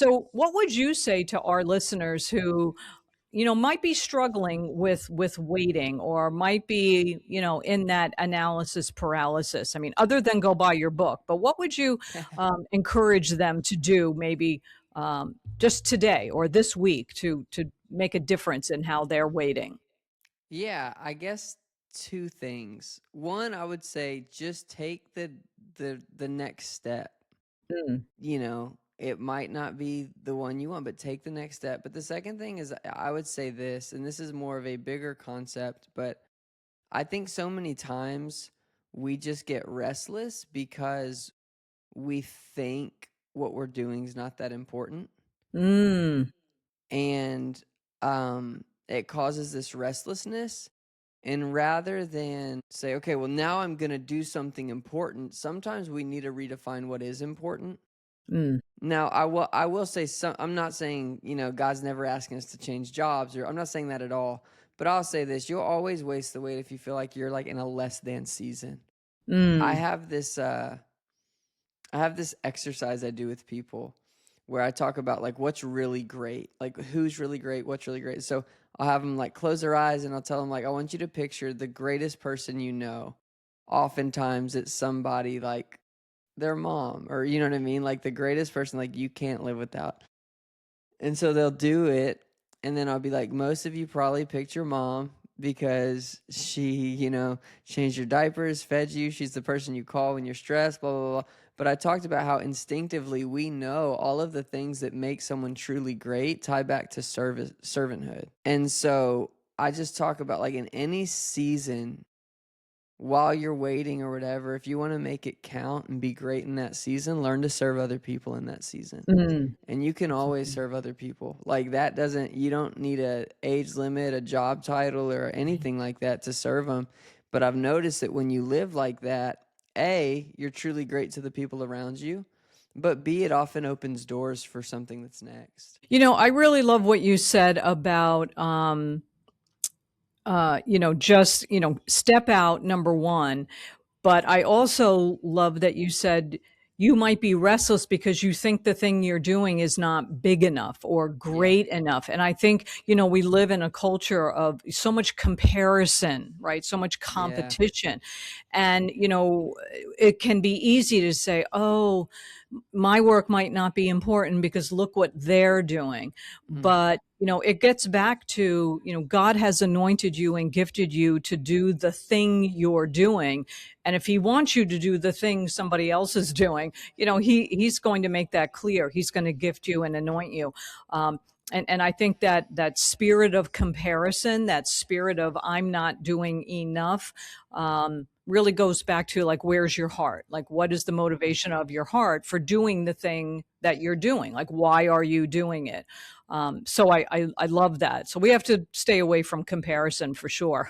So what would you say to our listeners who, might be struggling with waiting or might be, in that analysis paralysis? I mean, other than go buy your book, but what would you encourage them to do maybe just today or this week to make a difference in how they're waiting? Yeah, I guess two things. One, I would say just take the next step. Mm, It might not be the one you want, but take the next step. But the second thing is I would say this, and this is more of a bigger concept, but I think so many times we just get restless because we think what we're doing is not that important. mm, And it causes this restlessness. And rather than say, okay, well, now I'm going to do something important, sometimes we need to redefine what is important. mm. Now, I will say I'm not saying, God's never asking us to change jobs, or I'm not saying that at all. But I'll say this, you'll always waste the weight if you feel like you're like in a less than season. I Mm. have this I have this exercise I do with people where I talk about like what's really great, like who's really great, what's really great. So I'll have them like close their eyes and I'll tell them like, I want you to picture the greatest person you know. Oftentimes it's somebody like their mom, or you know what I mean? Like the greatest person like you can't live without. And so they'll do it. And then I'll be like, most of you probably picked your mom because she, changed your diapers, fed you. She's the person you call when you're stressed, blah, blah, blah. But I talked about how instinctively we know all of the things that make someone truly great tie back to servanthood. And so I just talk about like in any season, while you're waiting or whatever, if you want to make it count and be great in that season, learn to serve other people in that season. Mm. And you can always serve other people. Like that doesn't, you don't need a age limit, a job title, or anything like that to serve them. But I've noticed that when you live like that, A, you're truly great to the people around you. But B, it often opens doors for something that's next. I really love what you said about just, step out, number one. But I also love that you said you might be restless because you think the thing you're doing is not big enough or Yeah. great enough. And I think, we live in a culture of so much comparison, right? So much Yeah. competition. And, it can be easy to say, oh, my work might not be important because look what they're doing. Mm. But, it gets back to, God has anointed you and gifted you to do the thing you're doing. And if he wants you to do the thing somebody else is doing, he's going to make that clear. He's going to gift you and anoint you. And I think that spirit of comparison, that spirit of I'm not doing enough, really goes back to like, where's your heart? Like, what is the motivation of your heart for doing the thing that you're doing? Like, why are you doing it? So I love that. So we have to stay away from comparison for sure.